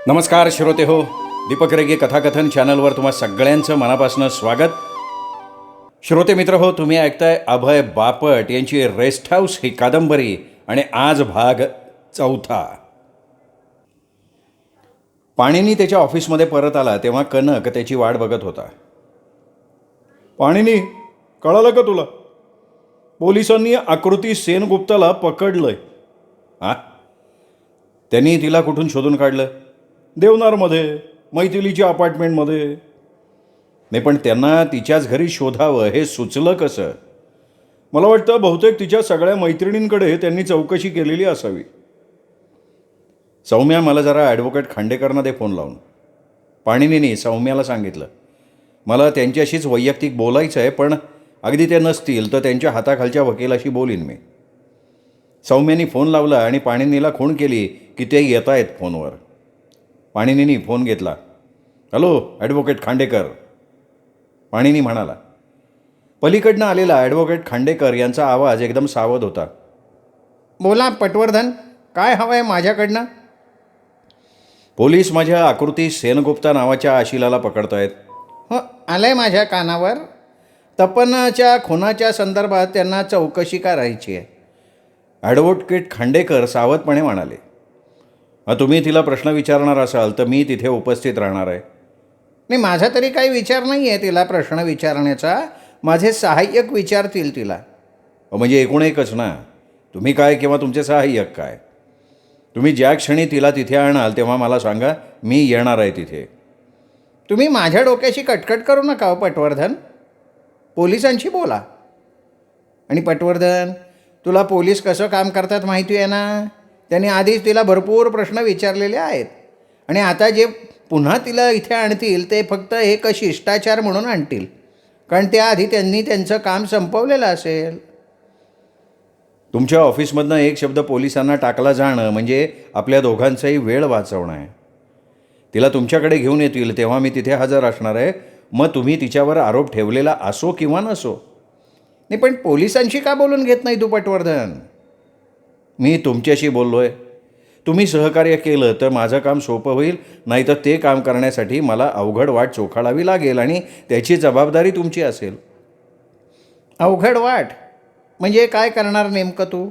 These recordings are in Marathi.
नमस्कार श्रोते हो, दीपक रेगे कथाकथन चॅनलवर तुम्हा सगळ्यांचं मनापासून स्वागत. श्रोते मित्र हो, तुम्ही ऐकताय अभय बापट यांची रेस्ट हाऊस ही कादंबरी आणि आज भाग 4. पाणिनी त्याच्या ऑफिसमध्ये परत आला तेव्हा कनक त्याची वाट बघत होता. पाणिनी, कळालं का तुला? पोलिसांनी आकृती सेनगुप्ताला पकडलंय. हा? त्यांनी तिला कुठून शोधून काढलं? देवनारमध्ये, मैथिलीच्या अपार्टमेंटमध्ये. नाही, पण त्यांना तिच्याच घरी शोधावं हे सुचलं कसं? मला वाटतं बहुतेक तिच्या सगळ्या मैत्रिणींकडे त्यांनी चौकशी केलेली असावी. सौम्या, मला जरा ॲडव्होकेट खांडेकरांना दे फोन लावून. पाणिनीने सौम्याला सांगितलं. मला त्यांच्याशीच वैयक्तिक बोलायचं आहे, पण अगदी ते नसतील तर त्यांच्या हाताखालच्या वकिलाशी बोलीन मी. सौम्यानी फोन लावला आणि पाणिनीला खूण केली की ते येत आहेत फोनवर. पाणिनीनी फोन घेतला. हॅलो ॲडव्होकेट खांडेकर, पाणिनी म्हणाला. पलीकडनं आलेला ॲडव्होकेट खांडेकर यांचा आवाज एकदम सावध होता. बोला पटवर्धन, काय हवं आहे माझ्याकडनं? पोलीस माझ्या आकृती सेनगुप्ता नावाच्या आशिलाला पकडत आहेत. हो, आलं आहे माझ्या कानावर. तपनच्या खुनाच्या संदर्भात त्यांना चौकशी करायची आहे. ॲडव्होकेट खांडेकर सावधपणे म्हणाले. तुम्ही तिला प्रश्न विचारणार असाल तर मी तिथे उपस्थित राहणार आहे. नाही, माझा तरी काही विचार नाही आहे तिला प्रश्न विचारण्याचा. माझे सहाय्यक विचारतील तिला. म्हणजे एकूण एकच ना, तुम्ही काय किंवा तुमचे सहाय्यक काय. तुम्ही ज्या क्षणी तिला तिथे आणाल तेव्हा मला सांगा, मी येणार आहे तिथे. तुम्ही माझ्या डोक्याशी कटकट करू नका हो पटवर्धन. पोलिसांशी बोला. आणि पटवर्धन, तुला पोलीस कसं काम करतात माहिती आहे ना? त्यांनी आधीच तिला भरपूर प्रश्न विचारलेले आहेत आणि आता जे पुन्हा तिला इथे आणतील ते फक्त एक शिष्टाचार म्हणून आणतील, कारण त्याआधी त्यांनी त्यांचं काम संपवलेलं असेल. तुमच्या ऑफिसमधनं एक शब्द पोलिसांना टाकला जाणं म्हणजे आपल्या दोघांचाही वेळ वाचवणं आहे. तिला तुमच्याकडे घेऊन येतील तेव्हा मी तिथे हजर असणार आहे. मग तुम्ही तिच्यावर आरोप ठेवलेला असो किंवा नसो. नाही, पण पोलिसांशी का बोलून घेत नाही तू पटवर्धन? मी तुमच्याशी बोललो आहे. तुम्ही सहकार्य केलं तर माझं काम सोपं होईल, नाहीतर ते काम करण्यासाठी मला अवघड वाट चोखाळावी लागेल आणि त्याची जबाबदारी तुमची असेल. अवघड वाट म्हणजे काय करणार नेमकं तू?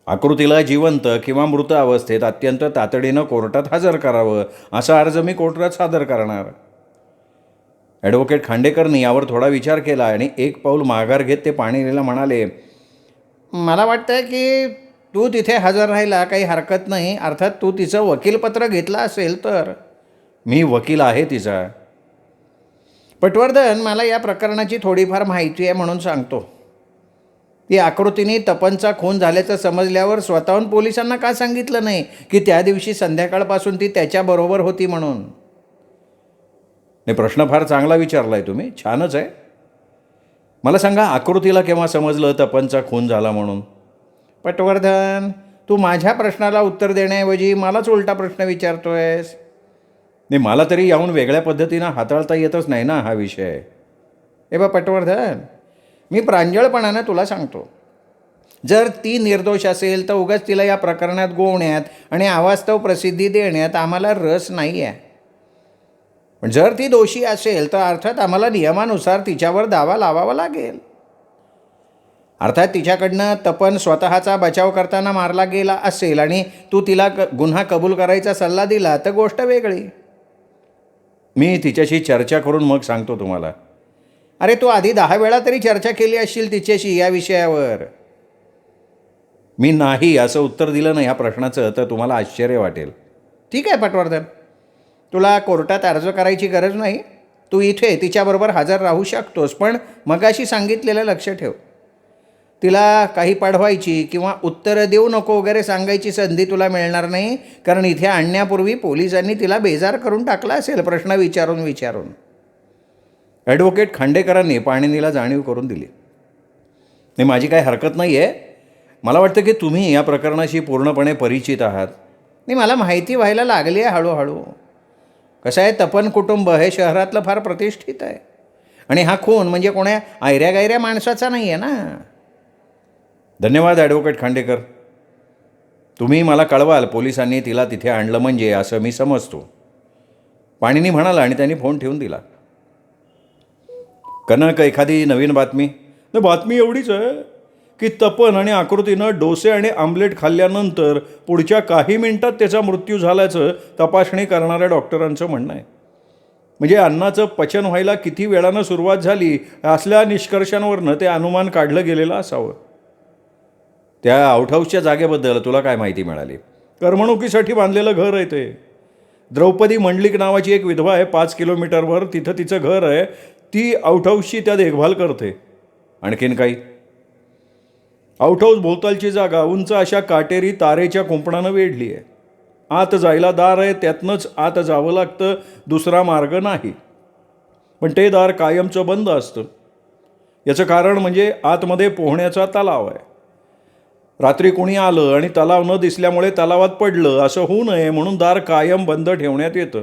आकृतीला जिवंत किंवा मृत अवस्थेत अत्यंत तातडीनं कोर्टात हजर करावं असा अर्ज मी कोर्टात सादर करणार. ॲडव्होकेट खांडेकरनी यावर थोडा विचार केला आणि एक पाऊल माघार घेत ते पाणिनीला म्हणाले. मला वाटतं आहे की तू तिथे हजर राहायला काही हरकत नाही. अर्थात तू तिचं वकीलपत्र घेतलं असेल तर. मी वकील आहे तिचा. पटवर्धन, मला या प्रकरणाची थोडीफार माहिती आहे म्हणून सांगतो. ती आकृतीने तपनचा खून झाल्याचं समजल्यावर स्वतःहून पोलिसांना का सांगितलं नाही की त्या दिवशी संध्याकाळपासून ती त्याच्याबरोबर होती म्हणून? नाही, प्रश्न फार चांगला विचारला आहे तुम्ही, छानच आहे. मला सांगा, आकृतीला केव्हा समजलं तपनचा खून झाला म्हणून? पटवर्धन, तू माझ्या प्रश्नाला उत्तर देण्याऐवजी मलाच उलटा प्रश्न विचारतोयस. नाही, मला तरी याहून वेगळ्या पद्धतीनं हाताळता येतच नाही ना हा विषय. हे बा पटवर्धन, मी प्रांजळपणानं तुला सांगतो, जर ती निर्दोष असेल तर उगाच तिला या प्रकरणात गोवण्यात आणि अवास्तव प्रसिद्धी देण्यात आम्हाला रस नाही आहे. पण जर ती दोषी असेल तर अर्थात आम्हाला नियमानुसार तिच्यावर दावा लावावा लागेल. अर्थात तिच्याकडनं तपन स्वतःचा बचाव करताना मारला गेला असेल आणि तू तिला गुन्हा कबूल करायचा सल्ला दिला तर गोष्ट वेगळी. मी तिच्याशी चर्चा करून मग सांगतो तुम्हाला. अरे, तू आधी 10 वेळा तरी चर्चा केली असशील तिच्याशी या विषयावर. मी नाही असं उत्तर दिलं नाही ह्या प्रश्नाचं तर तुम्हाला आश्चर्य वाटेल. ठीक आहे पटवर्धन, तुला कोर्टात अर्ज करायची गरज नाही. तू इथे तिच्याबरोबर हजर राहू शकतोस, पण मगाशी सांगितलेलं लक्ष ठेव. तिला काही पढवायची किंवा उत्तरं देऊ नको वगैरे सांगायची संधी तुला मिळणार नाही, कारण इथे आणण्यापूर्वी पोलिसांनी तिला बेजार करून टाकला असेल प्रश्न विचारून विचारून. ॲडव्होकेट खांडेकरांनी पाणिनीला जाणीव करून दिली. नाही, माझी काही हरकत नाही आहे. मला वाटतं की तुम्ही या प्रकरणाशी पूर्णपणे परिचित आहात. नाही, मला माहिती व्हायला लागली आहे हळूहळू. कसं आहे, तपन कुटुंब हे शहरातलं फार प्रतिष्ठित आहे आणि हा खून म्हणजे कोण्या आयऱ्या गायऱ्या माणसाचा नाही आहे ना. धन्यवाद ॲडव्होकेट खांडेकर. तुम्ही मला कळवाल पोलिसांनी तिला तिथे आणलं म्हणजे, असं मी समजतो. पाणिनी म्हणाला आणि त्यांनी फोन ठेवून दिला. कनक, एखादी नवीन बातमी? नाही, बातमी एवढीच आहे की तपन आणि आकृतीनं डोसे आणि आमलेट खाल्ल्यानंतर पुढच्या काही मिनिटात त्याचा मृत्यू झाल्याचं तपासणी करणाऱ्या डॉक्टरांचं म्हणणं आहे. म्हणजे अन्नाचं पचन व्हायला किती वेळानं सुरुवात झाली असल्या निष्कर्षांवरनं ते अनुमान काढलं गेलेलं असावं. त्या आउटहाऊसच्या जागेबद्दल तुला काय माहिती मिळाली? करमणुकीसाठी बांधलेलं घर आहे ते. द्रौपदी मंडलिक नावाची एक विधवा आहे 5 किलोमीटरवर, तिथं तिचं घर आहे. ती आउटहाऊसची त्या देखभाल करते. आणखीन काही? आउटहाऊस भोवतालची जागा उंच अशा काटेरी तारेच्या कुंपणानं वेढली आहे. आत जायला दार आहे, त्यातनंच आत जावं लागतं, दुसरा मार्ग नाही. पण ते दार कायमचं बंद असतं. याचं कारण म्हणजे आतमध्ये पोहण्याचा तलाव आहे. रात्री कोणी आलं आणि तलाव न दिसल्यामुळे तलावात पडलं असं होऊ नये म्हणून दार कायम बंद ठेवण्यात येतं.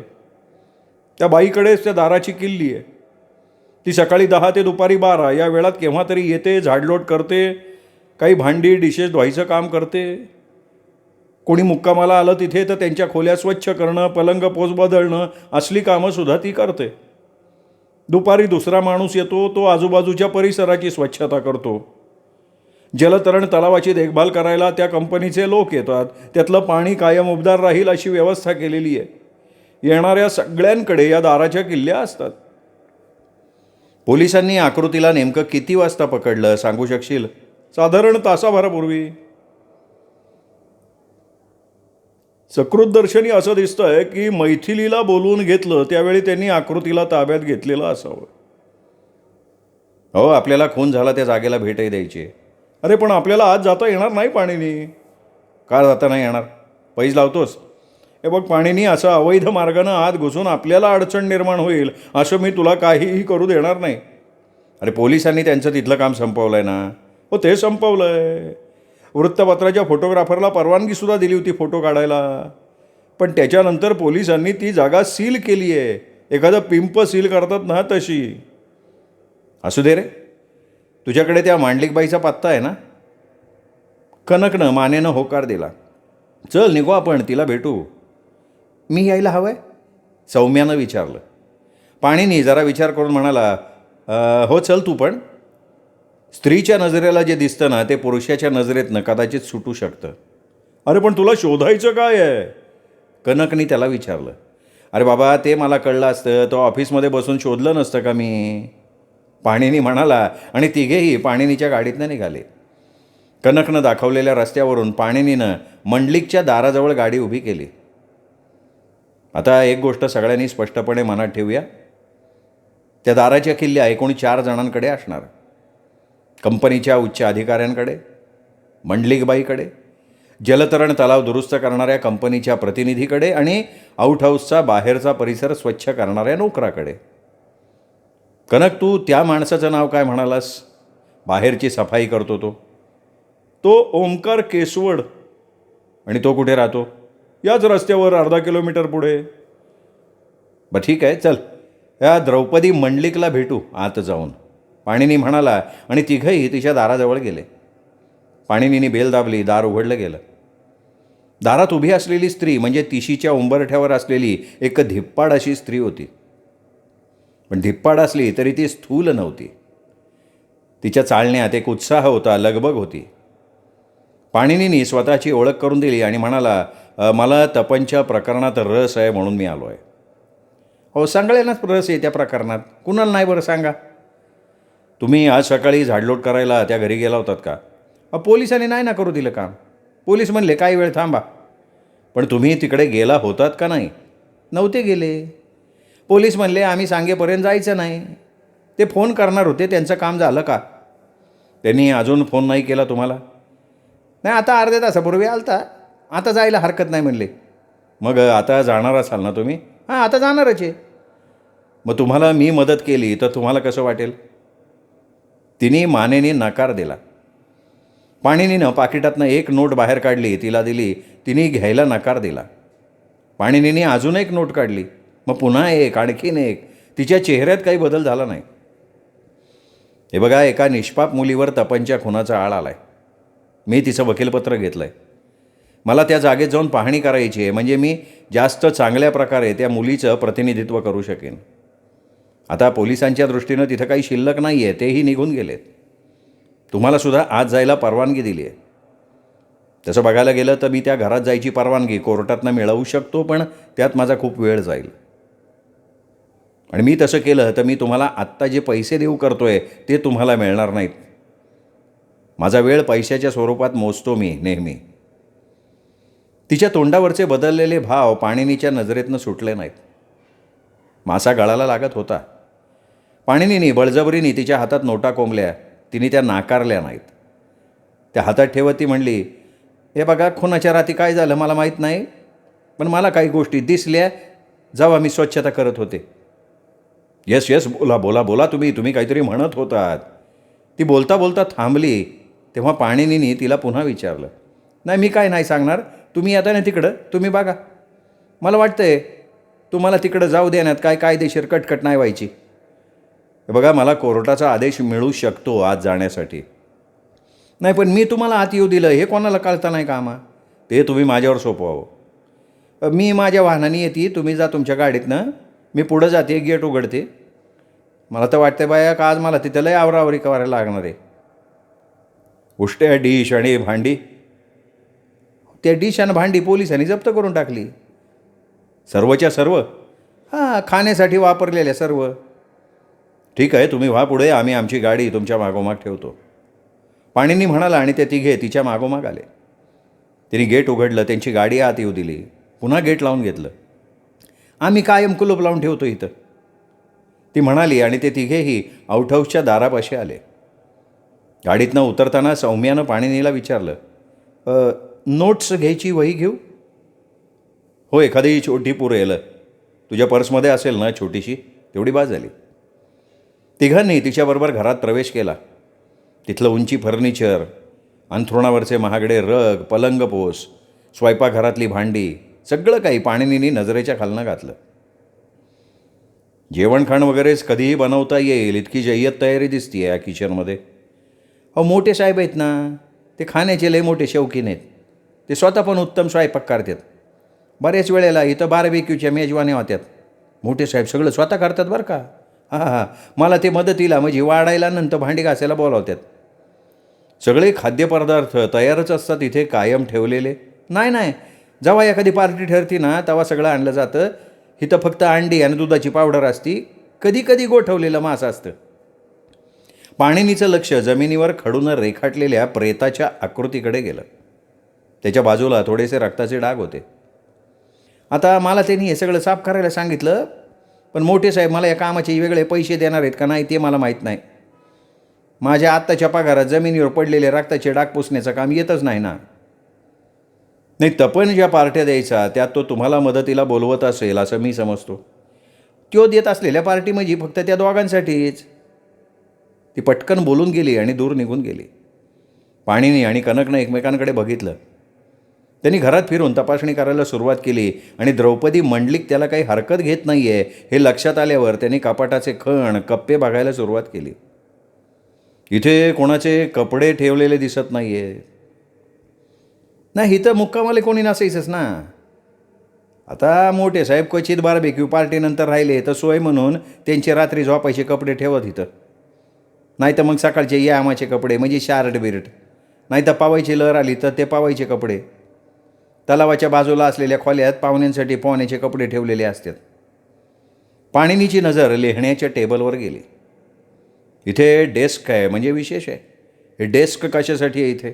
त्या बाईकडेच त्या दाराची किल्ली आहे. ती सकाळी 10 ते दुपारी 12 या वेळात केव्हा तरी येते, झाडलोट करते, काही भांडी डिशेस धुवायचं काम करते. कोणी मुक्कामाला आलं तिथे तर त्यांच्या खोल्या स्वच्छ करणं, पलंग पोच बदलणं असली कामंसुद्धा ती करते. दुपारी दुसरा माणूस येतो, तो आजूबाजूच्या परिसराची स्वच्छता करतो. जलतरण तलावाची देखभाल करायला त्या कंपनीचे लोक येतात. त्यातलं पाणी कायम उबदार राहील अशी व्यवस्था केलेली आहे. येणाऱ्या सगळ्यांकडे या दाराच्या किल्ल्या असतात. पोलिसांनी आकृतीला नेमकं किती वाजता पकडलं सांगू शकशील? साधारण तासाभरापूर्वी. सकृतदर्शनी असं दिसतंय की मैथिलीला बोलवून घेतलं त्यावेळी त्यांनी आकृतीला ताब्यात घेतलेलं असावं. हो, आपल्याला खून झाला त्या जागेला भेटही द्यायची. अरे पण आपल्याला आज जाता येणार नाही पाणीनी. का जाता नाही येणार? पैज लावतोस? हे बघ पाणीनी, असं अवैध मार्गानं आत घुसून आपल्याला अडचण निर्माण होईल असं मी तुला काहीही करू देणार नाही. अरे पोलिसांनी त्यांचं तिथलं काम संपवलं आहे ना. हो, ते संपवलं आहे. वृत्तपत्राच्या फोटोग्राफरला परवानगीसुद्धा दिली होती फोटो काढायला. पण त्याच्यानंतर पोलिसांनी ती जागा सील केली आहे. एखादं पिंप सील करतात ना तशी. असू दे रे, तुझ्याकडे त्या मांडलिकबाईचा पत्ता आहे ना? कनकनं मानेनं होकार दिला. चल निघू आपण, तिला भेटू. मी यायला हवं आहे? सौम्यानं विचारलं. पाणीनी जरा विचार करून म्हणाला, हो चल तू पण. स्त्रीच्या नजरेला जे दिसतं ना ते पुरुषाच्या नजरेतनं कदाचित सुटू शकतं. अरे पण तुला शोधायचं काय आहे? कनकनी त्याला विचारलं. अरे बाबा, ते मला कळलं असतं तो ऑफिसमध्ये बसून शोधलं नसतं का मी? पाणीनी म्हणाला आणि तिघेही पाणीनीच्या गाडीतनं निघाले. कनकनं दाखवलेल्या रस्त्यावरून पाणीनीनं मंडलिकच्या दाराजवळ गाडी उभी केली. आता एक गोष्ट सगळ्यांनी स्पष्टपणे मनात ठेवूया. त्या दाराच्या किल्ल्या एकूण 4 जणांकडे असणार. कंपनीच्या उच्च अधिकाऱ्यांकडे, मंडलिकबाईकडे, जलतरण तलाव दुरुस्त करणाऱ्या कंपनीच्या प्रतिनिधीकडे आणि आउटहाऊसचा बाहेरचा परिसर स्वच्छ करणाऱ्या नोकराकडे. कनक, तू त्या माणसाचं नाव काय म्हणालास? बाहेरची सफाई करतो तो? तो ओमकार केसवड. आणि तो कुठे राहतो? याच रस्त्यावर अर्धा किलोमीटर पुढे. बरं ठीक आहे, चल या द्रौपदी मंडलिकला भेटू आत जाऊन, पाणीनी म्हणाला आणि तिघंही तिच्या दाराजवळ गेले. पाणीनीने बेल दाबली, दार उघडलं गेलं. दारात उभी असलेली स्त्री म्हणजे तिशीच्या उंबरठ्यावर असलेली एक धिप्पाड अशी स्त्री होती. पण धिप्पाड असली तरी ती स्थूल नव्हती. तिच्या चालण्यात एक उत्साह होता, लगबग होती. पाणीनीने स्वतःची ओळख करून दिली आणि म्हणाला, मला तपनच्या प्रकरणात रस आहे म्हणून मी आलो आहे. हो, सांगळ्यांनाच रस आहे त्या प्रकरणात, कुणाला नाही बरं सांगा. तुम्ही आज सकाळी झाडलोट करायला त्या घरी गेला होतात का? पोलिसांनी नाही ना करू दिलं काम. पोलीस म्हणले काही वेळ थांबा. पण तुम्ही तिकडे गेला होतात का नाही? नव्हते गेले. पोलीस म्हणले आम्ही सांगेपर्यंत जायचं नाही. ते फोन करणार होते, त्यांचं काम झालं का? त्यांनी अजून फोन नाही केला तुम्हाला? नाही, आता अर्ध्या तासापूर्वी आलता. आता जायला हरकत नाही म्हणले. मग आता जाणार असाल ना तुम्ही? हां, आता जाणारच आहे. मग तुम्हाला मी मदत केली तर तुम्हाला कसं वाटेल? तिने मानेने नकार दिला. पाणीनीनं पाकिटातनं एक नोट बाहेर काढली, तिला दिली. तिने घ्यायला नकार दिला. पाणीनीने अजून एक नोट काढली, मग पुन्हा एक, आणखीन एक. तिच्या चेहऱ्यात काही बदल झाला नाही. हे बघा, एका निष्पाप मुलीवर तपनच्या खुनाचा आळ आला आहे. मी तिचं वकीलपत्र घेतलं आहे. मला त्या जागेत जाऊन पाहणी करायची आहे, म्हणजे मी जास्त चांगल्या प्रकारे त्या मुलीचं प्रतिनिधित्व करू शकेन. आता पोलिसांच्या दृष्टीनं तिथं काही शिल्लक नाही आहे, तेही निघून गेलेत. तुम्हालासुद्धा आज जायला परवानगी दिली आहे. तसं बघायला गेलं तर मी त्या घरात जायची परवानगी कोर्टातनं मिळवू शकतो, पण त्यात माझा खूप वेळ जाईल. आणि मी तसं केलं तर मी तुम्हाला आत्ता जे पैसे देऊ करतोय ते तुम्हाला मिळणार नाहीत. माझा वेळ पैशाच्या स्वरूपात मोजतो मी नेहमी. तिच्या तोंडावरचे बदललेले भाव पाणिनीच्या नजरेतनं सुटले नाहीत. मासा गळाला लागत होता. पाणिनीने बळजबरीने तिच्या हातात नोटा कोंबल्या. तिने त्या नाकारल्या नाहीत. त्या हातात ठेवत ती म्हणली, हे बघा, खुनाच्या रात्री काय झालं मला माहीत नाही, पण मला काही गोष्टी दिसल्या जेव्हा मी स्वच्छता करत होते. येस येस, बोला बोला बोला, तुम्ही काहीतरी म्हणत होतात. ती बोलता बोलता थांबली. तेव्हा पाणिनीने तिला पुन्हा विचारलं, नाही मी काय नाही सांगणार, तुम्ही आता ना तिकडं, तुम्ही बघा. मला वाटतंय तुम्हाला तिकडं जाऊ देण्यात काय कायदेशीर कटकट नाही व्हायची. हे बघा, मला कोर्टाचा आदेश मिळू शकतो आज जाण्यासाठी. नाही पण मी तुम्हाला आत येऊ दिलं हे कोणाला कळतं नाही का आम्हा? ते तुम्ही माझ्यावर सोपवावं. मी माझ्या वाहनाने येते, तुम्ही जा तुमच्या गाडीतनं, मी पुढं जाते, गेट उघडते. मला तर वाटतं बाया का आज मला तिथं लय आवरावरी करायला लागणार आहे. उष्ट्या डिश आणि भांडी, त्या डिश आणि भांडी पोलिसांनी जप्त करून टाकली. सर्वच्या सर्व? हां, खाण्यासाठी वापरलेल्या सर्व. ठीक आहे, तुम्ही व्हा पुढे, आम्ही आमची गाडी तुमच्या मागोमाग ठेवतो. पाणिनी म्हणाला आणि ते तिघे तिच्या मागोमाग आले. तिने गेट उघडलं, त्यांची गाडी आत येऊ दिली, पुन्हा गेट लावून घेतलं. आम्ही कायम कुलूप लावून ठेवतो इथं, ती म्हणाली आणि ते तिघेही आउटहाऊसच्या दारापाशी आले. गाडीतनं उतरताना सौम्यानं पाणिनीला विचारलं, नोट्स घ्यायची वही घेऊ? हो, एखादी छोटी पुरेल, तुझ्या पर्समध्ये असेल ना छोटीशी, तेवढी बाज झाली. तिघांनी तिच्याबरोबर घरात प्रवेश केला. तिथलं उंची फर्निचर, अंथरुणावरचे महागडे रग, पलंगपोस, स्वयंपाकघरातली भांडी, सगळं काही पाणिनीने नजरेच्या खालनं घातलं. जेवणखाण वगैरेच कधीही बनवता येईल इतकी जय्यत तयारी दिसती आहे या किचनमध्ये. अहो, मोठे साहेब आहेत ना, ते खाण्याचे लय मोठे शौकीन आहेत. ते स्वतः पण उत्तम स्वयंपाक करतात. बऱ्याच वेळेला इथं बारबेक्यूच्या मेजवान्या होत्यात. मोठे साहेब सगळं स्वतः करतात बरं का. हां, मला ते मदतीला म्हणजे वाढायला नंतर भांडी घासायला बोलावतात. सगळे खाद्यपदार्थ तयारच असतात इथे कायम ठेवलेले. नाही, जेव्हा एखादी पार्टी ठरती ना तेव्हा सगळं आणलं जातं. इथं फक्त अंडी आणि दुधाची पावडर असती, कधी कधी गोठवलेलं मांस असतं. पाणिनीचं लक्ष जमिनीवर खडून रेखाटलेल्या प्रेताच्या आकृतीकडे गेलं. त्याच्या बाजूला थोडेसे रक्ताचे डाग होते. आता मला त्यांनी हे सगळं साफ करायला सांगितलं, पण मोठे साहेब मला या कामाचे वेगळे पैसे देणार आहेत का नाही ते मला माहीत नाही. माझ्या आत्ताच्या पगारात जमिनीवर पडलेले रक्ताचे डाग पुसण्याचं काम येतच नाही ना. नाही, तपन ज्या पार्ट्या द्यायचा त्यात तो तुम्हाला मदतीला बोलवत असेल असं मी समजतो. तो देत असलेल्या पार्टी म्हणजे फक्त त्या दोघांसाठीच. ती पटकन बोलून गेली आणि दूर निघून गेली. पाणिनी आणि कनकनं एकमेकांकडे बघितलं. त्यांनी घरात फिरून तपासणी करायला सुरुवात केली आणि द्रौपदी मंडलिक त्याला काही हरकत घेत नाही आहे हे लक्षात आल्यावर त्यांनी कपाटाचे खण कप्पे बघायला सुरुवात केली. इथे कोणाचे कपडे ठेवलेले दिसत नाही आहे. नाही, इथं मुक्कामाले कोणी नसायचंच ना. आता मोठे साहेब क्वचित बारबेक्यू पार्टीनंतर राहिले तर सोय म्हणून त्यांचे रात्री झोपायचे कपडे ठेवत इथं. नाही तर मग सकाळचे यामाचे कपडे म्हणजे शार्ट बिर्ट, नाही तर पावायची लहर आली तर ते पावायचे कपडे. तलावाच्या बाजूला असलेल्या खोल्यात पाहुण्यांसाठी पोहण्याचे कपडे ठेवलेले असतात. पाणिनीची नजर लिहिण्याच्या टेबलवर गेली. इथे डेस्क आहे म्हणजे विशेष आहे. हे डेस्क कशासाठी आहे इथे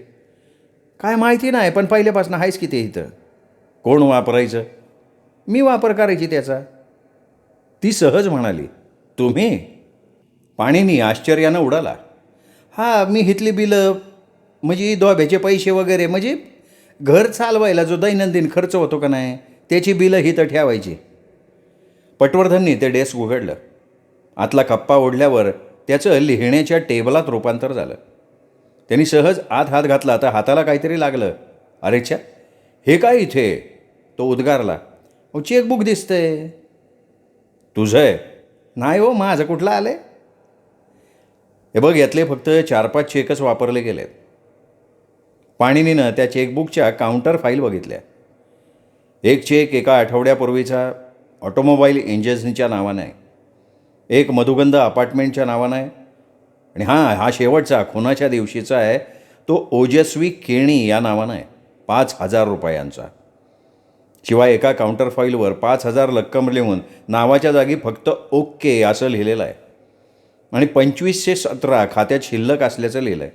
काय माहिती नाही, पण पहिल्यापासून आहेच की ते इथं. कोण वापरायचं? मी वापर करायची त्याचा. ती सहज म्हणाली. तुम्ही? पाणिनी आश्चर्यानं उडाला. हां, मी इथली बिलं म्हणजे दोब्याचे पैसे वगैरे म्हणजे घर चालवायला जो दैनंदिन खर्च होतो का नाही त्याची बिलं इथं ठेवायची. पटवर्धननी ते डेस्क उघडलं. आतला कप्पा ओढल्यावर त्याचं लिहिण्याच्या टेबलात रूपांतर झालं. त्यांनी सहज आत हात घातला तर हाताला काहीतरी लागलं. अरेच्छा, हे काय इथे? तो उद्गारला. चेकबुक दिसतंय. तुझं आहे? नाही हो, माझं कुठलं आलं आहे? हे बघ, यातले फक्त 4-5 चेकच वापरले गेलेत. पाणिनीनं त्या चेकबुकच्या काउंटर फाईल बघितल्या. एक चेक एका आठवड्यापूर्वीचा ऑटोमोबाईल एजन्सीच्या नावानं आहे, एक मधुगंध अपार्टमेंटच्या नावानं आहे, आणि हा शेवटचा खुनाच्या दिवशीचा आहे, तो ओजस्वी केणी या नावानं आहे, 5,000 रुपयांचा. शिवाय एका काउंटर फाईलवर 5,000 रक्कम लिहून नावाच्या जागी फक्त ओके असं लिहिलेलं आहे, आणि 2517 खात्यात शिल्लक असल्याचं लिहिलं आहे.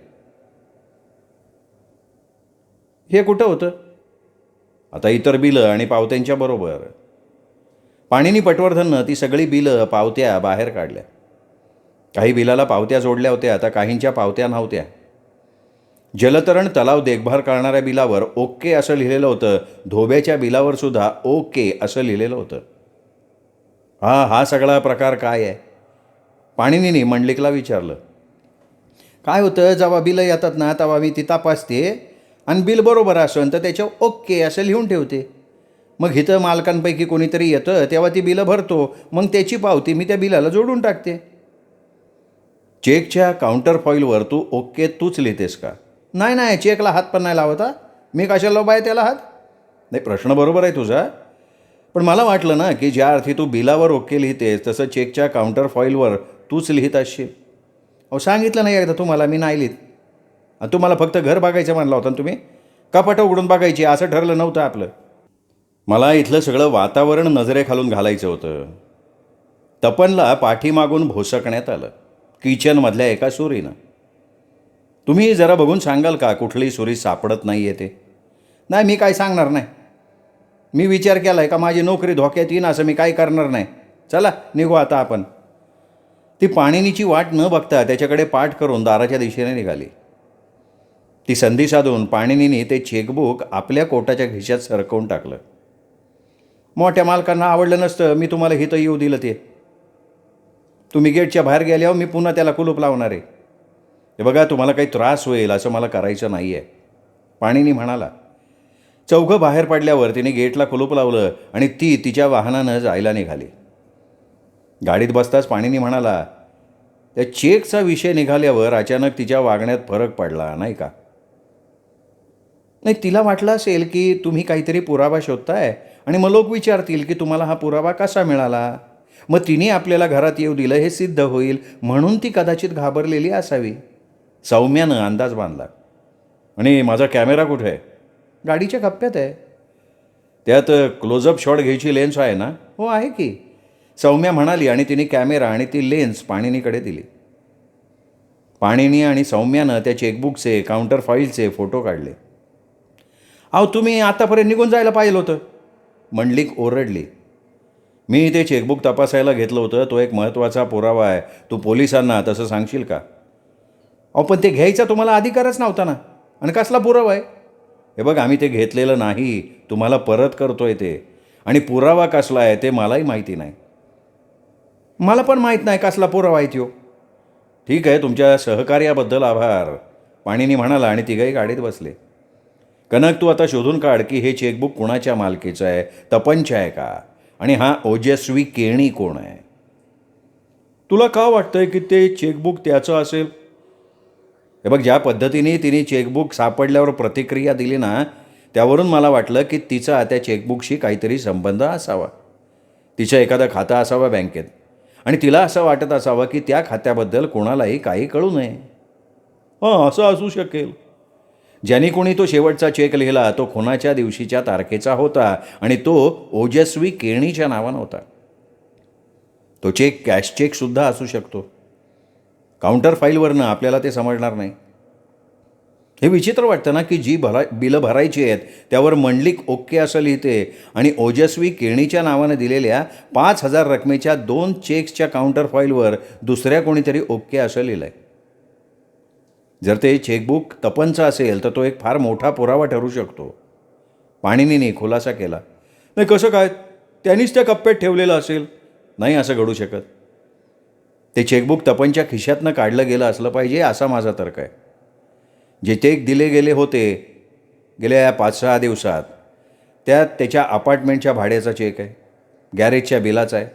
हे कुठं होतं? आता इतर बिलं आणि पावत्यांच्या बरोबर. पाणिनी पटवर्धननं ती सगळी बिलं पावत्या बाहेर काढल्या. काही बिलाला पावत्या जोडल्या होत्या, आता काहींच्या पावत्या नव्हत्या. जलतरण तलाव देखभाल करणाऱ्या बिलावर ओके असं लिहिलेलं होतं, धोब्याच्या बिलावर सुद्धा ओके असं लिहिलेलं होतं. हा सगळा प्रकार काय आहे? पाणिनीने मंडलिकला विचारलं. काय होतं, जेव्हा बिलं येतात ना तेव्हा मी ती तपासते आणि बिल बरोबर असेल तर त्याच्यावर ओके असं लिहून ठेवते. मग इथं मालकांपैकी कोणीतरी येतं तेव्हा ती बिलं भरतो, मग त्याची पावती मी त्या बिलाला जोडून टाकते. चेकच्या काउंटर फॉईलवर तू ओके तूच लिहितेस का? नाही, चेकला हात पण नाही लावता मी, कशाला बाय त्याला हात? नाही, प्रश्न बरोबर आहे तुझा, पण मला वाटलं ना की ज्या अर्थी तू बिलावर ओके लिहितेस तसं चेकच्या काउंटर फॉईलवर तूच लिहित असशील. अहो सांगितलं नाही एकदा तुम्हाला, मी नाही लिहित. आणि तुम्हाला फक्त घर बघायचं म्हणलं होतं ना तुम्ही, कपाटं उघडून बघायची असं ठरलं नव्हतं आपलं. मला इथलं सगळं वातावरण नजरेखालून घालायचं होतं. तपनला पाठीमागून भोसकण्यात आलं किचनमधल्या एका सुरीनं. तुम्ही जरा बघून सांगाल का कुठली सुरी सापडत नाही आहे ते? नाही, मी काय सांगणार नाही. मी विचार केला आहे का माझी नोकरी धोक्यात येईन असं मी काय करणार नाही. चला निघू आता आपण. ती पाणिनीची वाट न बघता त्याच्याकडे पाठ करून दाराच्या दिशेने निघाली. ती संधी साधून पाणिनीने ते चेकबुक आपल्या कोटाच्या खिशात सरकवून टाकलं. मोठ्या मालकांना आवडलं नसतं मी तुम्हाला हिथं येऊ दिलं ते. तुम्ही गेटच्या बाहेर गेल्यावर मी पुन्हा त्याला कुलूप लावणार आहे. हे बघा, तुम्हाला काही त्रास होईल असं मला करायचं नाही आहे, पाणिनी म्हणाला. चौघं बाहेर पडल्यावर तिने गेटला कुलूप लावलं आणि ती तिच्या वाहनानं जायला निघाली. गाडीत बसताच पाणिनी म्हणाला, त्या चेकचा विषय निघाल्यावर अचानक तिच्या वागण्यात फरक पडला नाही का? नाही, तिला वाटलं असेल की तुम्ही काहीतरी पुरावा शोधताय आणि मग लोक विचारतील की तुम्हाला हा पुरावा कसा मिळाला. मग तिने आपल्याला घरात येऊ दिलं हे सिद्ध होईल म्हणून ती कदाचित घाबरलेली असावी. सौम्यानं अंदाज बांधला. आणि माझा कॅमेरा कुठे आहे? गाडीच्या कप्प्यात आहे. त्यात क्लोजअप शॉट घ्यायची लेन्स आहे ना? हो आहे की, सौम्या म्हणाली आणि तिने कॅमेरा आणि ती लेन्स पाणिनीकडे दिली. पाणिनी आणि सौम्यानं त्या चेकबुकचे काउंटर फाईलचे फोटो काढले. अहो तुम्ही आतापर्यंत निघून जायला पाहिलं होतं, मंडलिक ओरडली. मी ते चेकबुक तपासायला घेतलं होतं, तो एक महत्त्वाचा पुरावा आहे. तू पोलिसांना तसं सांगशील का? अहो पण ते घ्यायचा तुम्हाला अधिकारच नव्हता ना, आणि कसला पुरावा आहे? हे बघ, आम्ही ते घेतलेलं नाही, तुम्हाला परत करतोय ते, आणि पुरावा कसला आहे ते मलाही माहिती नाही. मला पण माहीत नाही कसला पुरावा आहे तो. ठीक आहे, तुमच्या सहकार्याबद्दल आभार, पाणिनी म्हणाला आणि तिघंही गाडीत बसले. कनक, तू आता शोधून काढ की हे चेकबुक कुणाच्या मालकीचं आहे, तपनचं आहे का, आणि हा ओजस्वी केणी कोण आहे? तुला का वाटतंय की ते चेकबुक त्याचं असेल? हे बघ, ज्या पद्धतीने तिने चेकबुक सापडल्यावर प्रतिक्रिया दिली ना, त्यावरून मला वाटलं की तिचा त्या चेकबुकशी काहीतरी संबंध असावा. तिचं एखादं खातं असावं बँकेत, आणि तिला असं वाटत असावं की त्या खात्याबद्दल कोणालाही काही कळू नये. हां, असं असू शकेल. ज्याने कोणी तो शेवटचा चेक लिहिला तो खुनाच्या दिवशीच्या तारखेचा होता, आणि तो ओजस्वी केणीच्या नावानं होता. तो चेक कॅश चेकसुद्धा असू शकतो. काउंटर फाईलवरनं आपल्याला ते समजणार नाही. हे विचित्र वाटतं ना की जी बिलं भरायची आहेत त्यावर मंडलिक ओके असं लिहिते, आणि ओजस्वी केणीच्या नावानं दिलेल्या 5,000 रकमेच्या 2 चेक्सच्या काउंटर फाईलवर दुसऱ्या कोणीतरी ओके असं लिहिलं आहे. जर ते चेकबुक तपनचं असेल तर तो एक फार मोठा पुरावा ठरू शकतो, पाणिनीने खुलासा केला. नाही, कसं काय? त्यांनीच त्या कप्प्यात ठेवलेलं असेल. नाही, असं घडू शकत. ते चेकबुक तपनच्या खिशातनं काढलं गेलं असलं पाहिजे असा माझा तर्क आहे. जे चेक दिले गेले होते गेल्या 5-6 दिवसात, त्यात त्याच्या अपार्टमेंटच्या भाड्याचा चेक आहे, गॅरेजच्या बिलाचा आहे,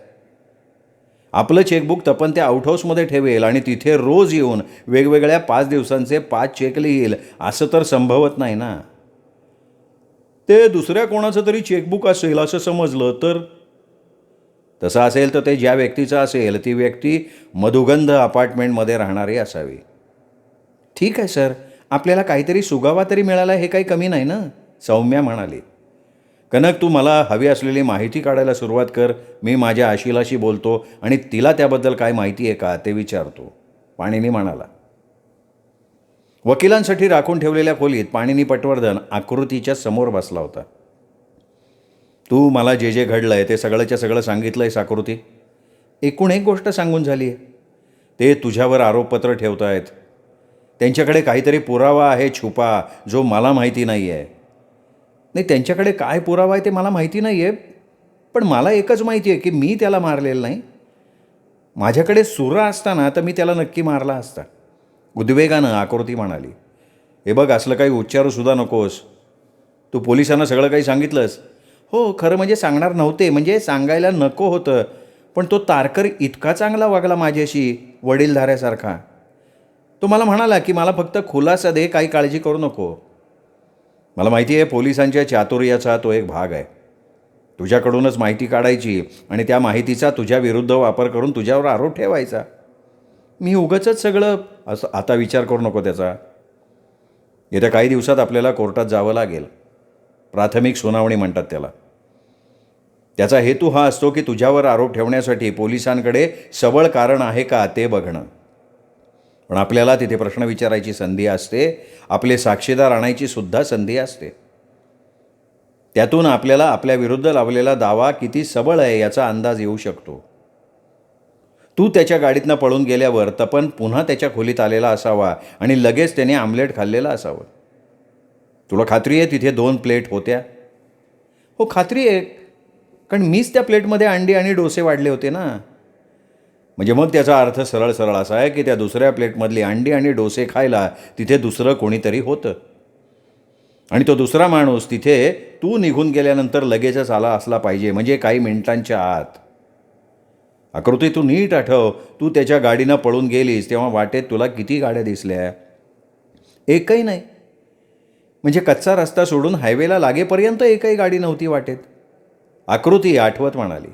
आपलं चेकबुक तपन त्या आउटहाऊसमध्ये ठेवेल आणि तिथे रोज येऊन वेगवेगळ्या 5 दिवसांचे 5 चेक लिहील असं तर संभवत नाही ना. ते दुसऱ्या कोणाचं तरी चेकबुक असेल असं समजलं तर? तसं असेल तर ते ज्या व्यक्तीचं असेल ती व्यक्ती मधुगंध अपार्टमेंटमध्ये राहणारी असावी. ठीक आहे सर, आपल्याला काहीतरी सुगावा तरी मिळाला हे काही कमी नाही ना, सौम्या म्हणाली. कनक, तू मला हवी असलेली माहिती काढायला सुरुवात कर. मी माझ्या आशिलाशी बोलतो आणि तिला त्याबद्दल काय माहिती आहे का ते विचारतो, पाणिनी म्हणाला. वकिलांसाठी राखून ठेवलेल्या खोलीत पाणिनी पटवर्धन आकृतीच्या समोर बसला होता. तू मला जे जे घडलं आहे ते सगळंच्या सगळं सांगितलं आहेस आकृती? एकूण एक गोष्ट सांगून झाली आहे. ते तुझ्यावर आरोपपत्र ठेवत आहेत. त्यांच्याकडे काहीतरी पुरावा आहे छुपा, जो मला माहिती नाही आहे. नाही, त्यांच्याकडे काय पुरावा आहे ते मला माहिती नाही आहे, पण मला एकच माहिती आहे की मी त्याला मारलेलं नाही. माझ्याकडे सुरा असताना तर मी त्याला नक्की मारला असता. उद्वेगानं आकृती म्हणाली. हे बघ, असलं काही उच्चारूसुद्धा नकोस. तू पोलिसांना सगळं काही सांगितलंस? हो, खरं म्हणजे सांगणार नव्हते, म्हणजे सांगायला नको होतं, पण तो तारकर इतका चांगला वागला माझ्याशी, वडीलधाऱ्यासारखा. तो मला म्हणाला की मला फक्त खुलासा दे, काही काळजी करू नको. मला माहिती आहे पोलिसांच्या चातुर्याचा तो एक भाग आहे. तुझ्याकडूनच माहिती काढायची आणि त्या माहितीचा तुझ्या विरुद्ध वापर करून तुझ्यावर आरोप ठेवायचा. मी उगाचच सगळं असं आता विचार करू नको त्याचा. येत्या काही दिवसात आपल्याला कोर्टात जावं लागेल. प्राथमिक सुनावणी म्हणतात त्याला. त्याचा हेतू हा असतो की तुझ्यावर आरोप ठेवण्यासाठी पोलिसांकडे सबळ कारण आहे का ते बघणं. पण आपल्याला तिथे प्रश्न विचारायची संधी असते, आपले साक्षीदार आणायची सुद्धा संधी असते. त्यातून आपल्याला आपल्या विरुद्ध लावलेला दावा किती सबळ आहे याचा अंदाज येऊ शकतो. तू त्याच्या गाडीतनं पळून गेल्यावर तपन पुन्हा त्याच्या खोलीत आलेला असावा आणि लगेच त्याने आमलेट खाल्लेलं असावं. तुला खात्री आहे तिथे 2 प्लेट होत्या? हो, खात्री आहे, कारण मीच त्या प्लेटमध्ये अंडी आणि डोसे वाढले होते ना. म्हणजे मग त्याचा अर्थ सरळ सरळ असा आहे की त्या दुसऱ्या प्लेटमधली अंडी आणि डोसे खायला तिथे दुसरं कोणीतरी होतं आणि तो दुसरा माणूस तिथे तू निघून गेल्यानंतर लगेचच आला असला पाहिजे, म्हणजे काही मिनिटांच्या आत. आकृती, तू नीट आठव, तू त्याच्या गाडीनं पळून गेलीस तेव्हा वाटेत तुला किती गाड्या दिसल्या? एकही नाही. म्हणजे कच्चा रस्ता सोडून हायवेला लागेपर्यंत एकही गाडी नव्हती वाटेत. आकृती आठवत म्हणाली.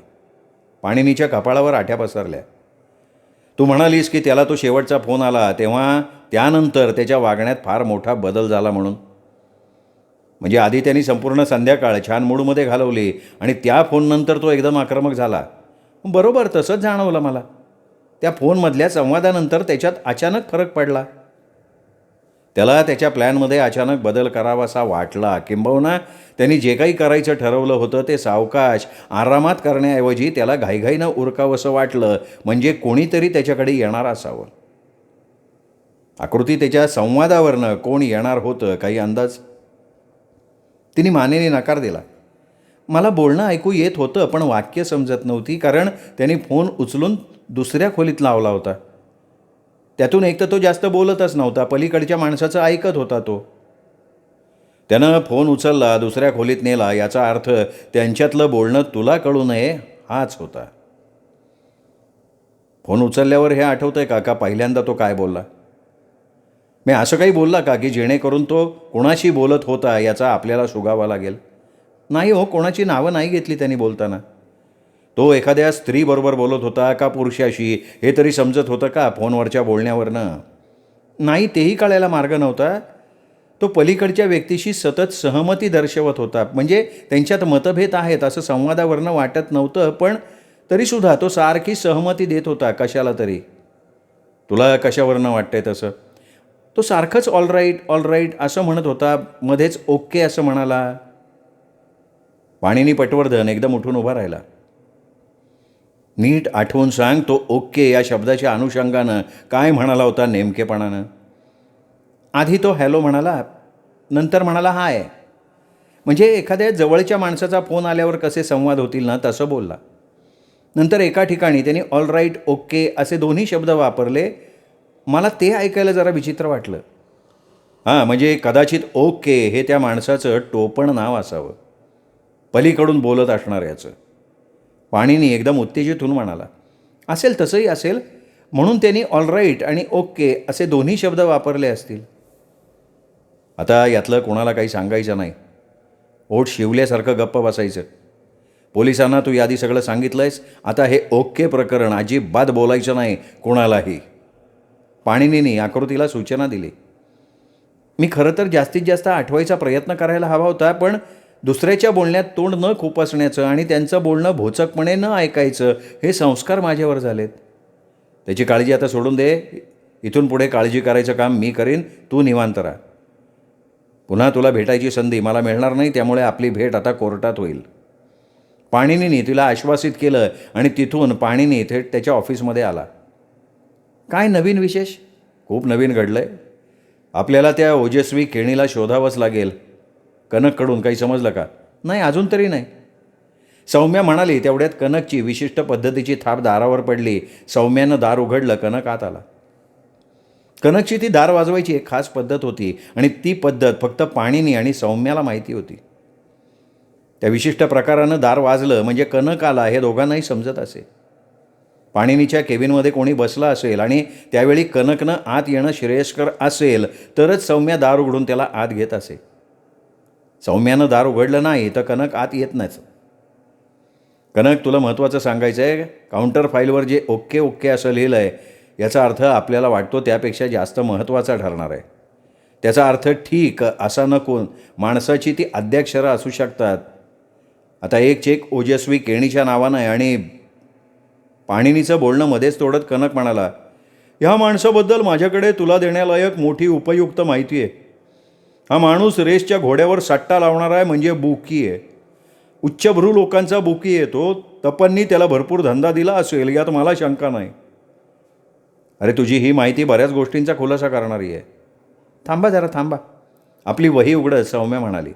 पाणिनीच्या कपाळावर आठ्या पसरल्या. तू म्हणालीस की त्याला तो शेवटचा फोन आला तेव्हा त्यानंतर त्याच्या वागण्यात फार मोठा बदल झाला म्हणून. म्हणजे आधी त्यांनी संपूर्ण संध्याकाळ छान मूडमध्ये घालवली आणि त्या फोननंतर तो एकदम आक्रमक झाला. बरोबर, तसंच जाणवलं मला. त्या फोनमधल्या संवादानंतर त्याच्यात अचानक फरक पडला. त्याला त्याच्या प्लॅनमध्ये अचानक बदल करावासा वाटला, किंबहुना त्यांनी जे काही करायचं ठरवलं होतं ते सावकाश आरामात करण्याऐवजी त्याला घाईघाईनं उरकावंसं वाटलं, म्हणजे कोणीतरी त्याच्याकडे येणार असावं. आकृती, त्याच्या संवादावरनं कोण येणार होतं काही अंदाज? तिने मानेने नकार दिला. मला बोलणं ऐकू येत होतं, पण वाक्य समजत नव्हती, कारण त्यांनी फोन उचलून दुसऱ्या खोलीत लावला होता. त्यातून एक तर तो जास्त बोलतच नव्हता, पलीकडच्या माणसाचं ऐकत होता तो. त्यानं फोन उचलला, दुसऱ्या खोलीत नेला, याचा अर्थ त्यांच्यातलं बोलणं तुला कळू नये हाच होता. फोन उचलल्यावर हे आठवतंय का पहिल्यांदा तो काय बोलला? मी असं काही बोलला का की जेणेकरून तो कोणाशी बोलत होता याचा आपल्याला सुगावा लागेल? नाही हो, कोणाची नावं नाही घेतली त्यांनी बोलताना. तो एखाद्या स्त्रीबरोबर बोलत होता का पुरुषाशी हे तरी समजत होतं का फोनवरच्या बोलण्यावरनं? नाही, तेही कळायला मार्ग नव्हता. तो पलीकडच्या व्यक्तीशी सतत सहमती दर्शवत होता, म्हणजे त्यांच्यात मतभेद आहेत असं संवादावरनं वाटत नव्हतं, पण तरीसुद्धा तो सारखी सहमती देत होता कशाला तरी. तुला कशावरनं वाटतंय तसं? तो सारखंच ऑल राईट असं म्हणत होता, मध्येच ओके असं म्हणाला. पाणिनी पटवर्धन एकदम उठून उभा राहिला. नीट आठवून सांग, तो ओके या शब्दाच्या अनुषंगानं काय म्हणाला होता नेमकेपणानं? आधी तो हॅलो म्हणाला, नंतर म्हणाला हाय. म्हणजे एखाद्या जवळच्या माणसाचा फोन आल्यावर कसे संवाद होतील ना, तसं बोलला. नंतर एका ठिकाणी त्यांनी ऑल राईट, ओके असे दोन्ही शब्द वापरले. मला ते ऐकायला जरा विचित्र वाटलं. हां, म्हणजे कदाचित ओके हे त्या माणसाचं टोपण नाव असावं, पलीकडून बोलत असणार याचं. पाणिनी एकदम उत्तेजित होऊन म्हणाला. असेल तसंही असेल, म्हणून त्यांनी ऑलराईट आणि ओके असे दोन्ही शब्द वापरले असतील. आता यातलं कोणाला काही सांगायचं नाही. ओठ शिवल्यासारखं गप्प बसायचं. पोलिसांना तू यादी सगळं सांगितलंयस. आता हे ओके प्रकरण अजिबात बोलायचं नाही कोणालाही. पाणिनींनी आकृतीला सूचना दिली. मी खरं तर जास्तीत जास्त आठवायचा प्रयत्न करायला हवा होता, पण दुसऱ्याच्या बोलण्यात तोंड न खुपसण्याचं आणि त्यांचं बोलणं भोचकपणे न ऐकायचं हे संस्कार माझ्यावर झालेत. त्याची काळजी आता सोडून दे. इथून पुढे काळजी करायचं काम मी करीन, तू निवांत राहा. पुन्हा तुला भेटायची संधी मला मिळणार नाही, त्यामुळे आपली भेट आता कोर्टात होईल. पाणिनींनी तिला आश्वासित केलं आणि तिथून पाणिनी थेट त्याच्या ऑफिसमध्ये आला. काय नवीन विशेष? खूप नवीन घडलं आहे. आपल्याला त्या ओजस्वी केणीला शोधावंच लागेल. कनककडून काही समजलं का? नाही, अजून तरी नाही. सौम्या म्हणाली. तेवढ्यात कनकची विशिष्ट पद्धतीची थाप दारावर पडली. सौम्यानं दार उघडलं. कनक आत आला. कनकची ती दार वाजवायची एक खास पद्धत होती आणि ती पद्धत फक्त पाणिनी आणि सौम्याला माहिती होती. त्या विशिष्ट प्रकारानं दार वाजलं म्हणजे कनक आला हे दोघांनाही समजत असे. पाणिनीच्या केबिनमध्ये कोणी बसला असेल आणि त्यावेळी कनकनं आत येणं श्रेयस्कर असेल तरच सौम्या दार उघडून त्याला आत घेत असे. सौम्यानं दार उघडलं नाही तर कनक आत येत नाहीच. कनक, तुला महत्त्वाचं सांगायचं आहे. काउंटर फाईलवर जे ओके ओके असं लिहिलं आहे याचा अर्थ आपल्याला वाटतो त्यापेक्षा जास्त महत्त्वाचा ठरणार आहे. त्याचा अर्थ ठीक असा नकून माणसाची ती अद्याक्षरं असू शकतात. आता एक चेक ओजस्वी केणीच्या नावानं आहे आणि पाणिनीचं बोलणं मध्येच तोडत कनक म्हणाला, ह्या माणसाबद्दल माझ्याकडे तुला देण्यालायक मोठी उपयुक्त माहिती आहे. हा माणूस रेसच्या घोड्यावर सट्टा लावणारा आहे म्हणजे बुकी आहे. उच्चभ्रू लोकांचा बुकी आहे तो. तपननी त्याला भरपूर धंदा दिला असेल यात मला शंका नाही. अरे, तुझी ही माहिती बऱ्याच गोष्टींचा खुलासा करणारी आहे. थांबा जरा, थांबा. आपली वही उघडत सौम्या म्हणाली.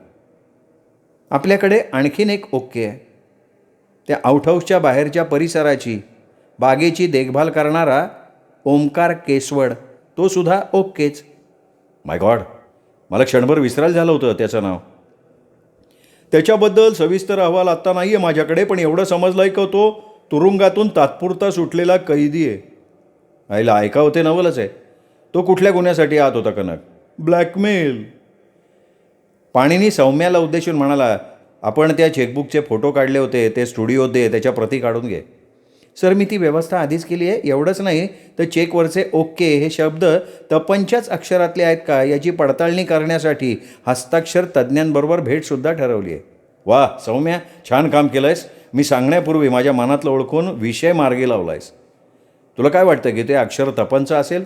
आपल्याकडे आणखीन एक ओके आहे. त्या आउटहाऊसच्या बाहेरच्या परिसराची, बागेची देखभाल करणारा ओमकार केसवड, तो सुद्धा ओकेच. माय गॉड, मला क्षणभर विसरायला झालं होतं त्याचं नाव. त्याच्याबद्दल सविस्तर अहवाल आत्ता नाही आहे माझ्याकडे, पण एवढं समजलं आहे की तो तुरुंगातून तात्पुरता सुटलेला कैदी आहे. आईला ऐका होते नवलच आहे. तो कुठल्या गुन्ह्यासाठी आत होता कनक? ब्लॅकमेल. पाणिनी सौम्याला उद्देशून म्हणाला, आपण त्या चेकबुकचे फोटो काढले होते ते स्टुडिओत दे, त्याच्या प्रती काढून घे. सर, मी ती व्यवस्था आधीच केली आहे. एवढंच नाही तर चेकवरचे ओके हे शब्द तपनच्याच अक्षरातले आहेत का याची पडताळणी करण्यासाठी हस्ताक्षर तज्ज्ञांबरोबर भेटसुद्धा ठरवली आहे. वा सौम्या, छान काम केलं आहेस. मी सांगण्यापूर्वी माझ्या मनातलं ओळखून विषय मार्गी लावला आहेस. तुला काय वाटतं की ते अक्षर तपनचं असेल?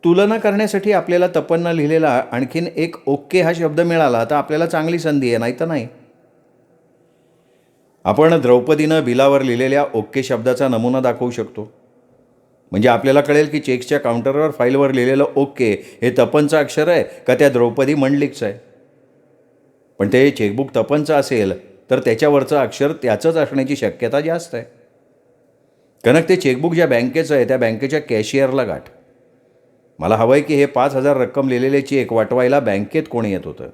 तुलना करण्यासाठी आपल्याला तपननं लिहिलेला आणखीन एक ओके हा शब्द मिळाला तर आपल्याला चांगली संधी आहे, नाही तर नाही. आपण द्रौपदीनं बिलावर लिहिलेल्या ओके शब्दाचा नमुना दाखवू शकतो. म्हणजे आपल्याला कळेल की चेक्सच्या काउंटरवर फाईलवर लिहिलेलं ओके हे तपनचं अक्षर आहे का त्या द्रौपदी मंडलिकचं आहे. पण ते चेकबुक तपनचं असेल तर त्याच्यावरचं अक्षर त्याचंच असण्याची शक्यता जास्त आहे. कनक, ते चेकबुक ज्या बँकेचं आहे त्या बँकेच्या कॅशियरला गाठ. मला हवं आहे की हे 5,000 रक्कम लिहिलेले चेक वाटवायला बँकेत कोणी येत होतं.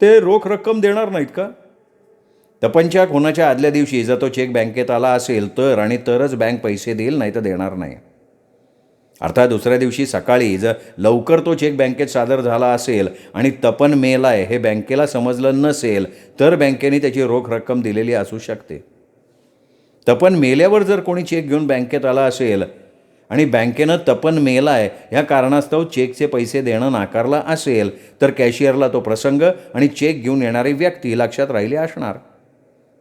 ते रोख रक्कम देणार नाहीत का? तपनच्या खुनाच्या आदल्या दिवशी जर तो चेक बँकेत आला असेल तर आणि तरच बँक पैसे देईल, नाही तर देणार नाही. अर्थात दुसऱ्या दिवशी सकाळी जर लवकर तो चेक बँकेत सादर झाला असेल आणि तपन मेलाय हे बँकेला समजलं नसेल तर बँकेने त्याची रोख रक्कम दिलेली असू शकते. तपन मेल्यावर जर कोणी चेक घेऊन बँकेत आला असेल आणि बँकेनं तपन मेलाय ह्या कारणास्तव चेकचे पैसे देणं नाकारला असेल तर कॅशियरला तो प्रसंग आणि चेक घेऊन येणारी व्यक्ती लक्षात राहिली असणार.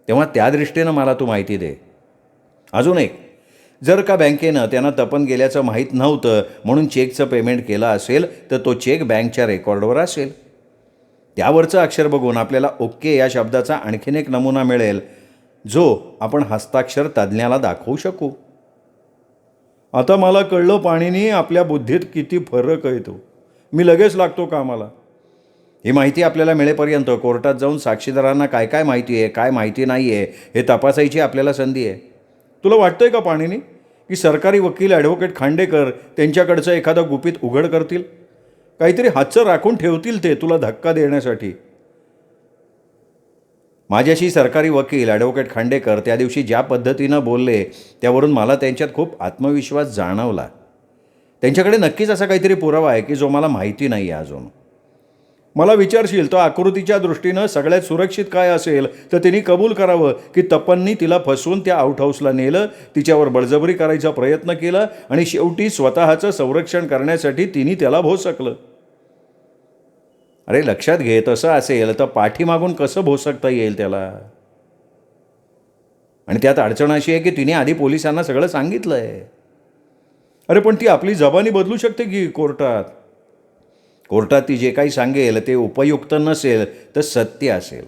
तेव्हा त्या दृष्टीनं मला तू माहिती दे. अजून एक, जर का बँकेनं त्यांना तपन गेल्याचं माहीत नव्हतं म्हणून चेकचं पेमेंट केलं असेल तर तो चेक बँकच्या रेकॉर्डवर असेल. त्यावरचं अक्षर बघून आपल्याला ओके या शब्दाचा आणखीन एक नमुना मिळेल जो आपण हस्ताक्षर तज्ज्ञाला दाखवू शकू. आता मला कळलं पाणिनी, आपल्या बुद्धीत किती फरक आहे तो. मी लगेच लागतो कामाला. ही माहिती आपल्याला मिळेपर्यंत कोर्टात जाऊन साक्षीदारांना काय काय माहिती आहे काय माहिती नाही आहे हे तपासायची आपल्याला संधी आहे. तुला वाटतंय का पाणिनी की सरकारी वकील ॲडव्होकेट खांडेकर त्यांच्याकडचं एखादं गुपित उघड करतील? काहीतरी हातचं राखून ठेवतील ते तुला धक्का देण्यासाठी. माझ्याशी सरकारी वकील ॲडव्होकेट खांडेकर त्या दिवशी ज्या पद्धतीनं बोलले त्यावरून मला त्यांच्यात खूप आत्मविश्वास जाणवला. त्यांच्याकडे नक्कीच असा काहीतरी पुरावा आहे की जो मला माहिती नाही आहे अजून. मला विचारशील तो आकृतीच्या दृष्टीनं सगळ्यात सुरक्षित काय असेल तर तिने कबूल करावं की तपननी तिला फसवून त्या आउट हाऊसला नेलं, तिच्यावर बळजबरी करायचा प्रयत्न केला आणि शेवटी स्वतःचं संरक्षण करण्यासाठी तिने त्याला भोसकलं. अरे लक्षात घे, तसं असेल तर पाठीमागून कसं भोसकता येईल त्याला? आणि त्यात अडचण अशी आहे की तिने आधी पोलिसांना सगळं सांगितलं आहे. अरे पण ती आपली जबानी बदलू शकते की कोर्टात. कोर्टात ती जे काही सांगेल ते उपयुक्त नसेल तर सत्य असेल.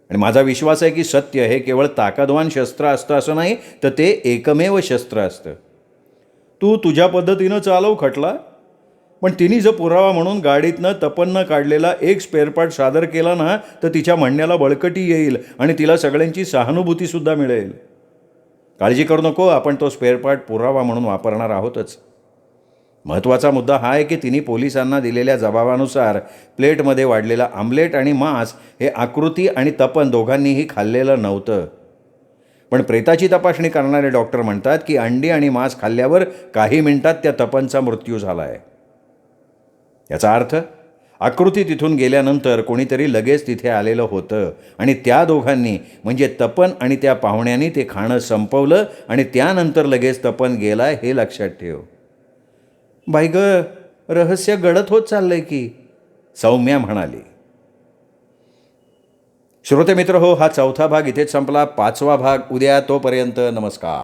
आणि माझा विश्वास आहे की सत्य हे केवळ ताकदवान शस्त्र असतं असं नाही, तर ते एकमेव शस्त्र असतं. तू तुझ्या पद्धतीनं चालव खटला, पण तिने जर पुरावा म्हणून गाडीतनं तपननं काढलेला एक स्पेअरपार्ट सादर केला ना तर तिच्या म्हणण्याला बळकटी येईल आणि तिला सगळ्यांची सहानुभूतीसुद्धा मिळेल. काळजी करू नको, आपण तो स्पेअरपार्ट पुरावा म्हणून वापरणार आहोतच. महत्त्वाचा मुद्दा हा आहे की तिने पोलिसांना दिलेल्या जबाबानुसार प्लेटमध्ये वाढलेला आमलेट आणि मांस हे आकृती आणि तपन दोघांनीही खाल्लेलं नव्हतं. पण प्रेताची तपासणी करणारे डॉक्टर म्हणतात की अंडी आणि मांस खाल्ल्यावर काही मिनिटात त्या तपनचा मृत्यू झाला आहे. याचा अर्थ आकृती तिथून गेल्यानंतर कोणीतरी लगेच तिथे आलेलं होतं आणि त्या दोघांनी म्हणजे तपन आणि त्या पाहुण्यांनी ते खाणं संपवलं आणि त्यानंतर लगेच तपन गेला हे लक्षात ठेव. बाई गं, रहस्य गडद होत चाललंय की, सौम्या म्हणाली. श्रोते मित्र हो, हा 4था भाग इथेच संपला. 5वा भाग उद्या. तोपर्यंत नमस्कार.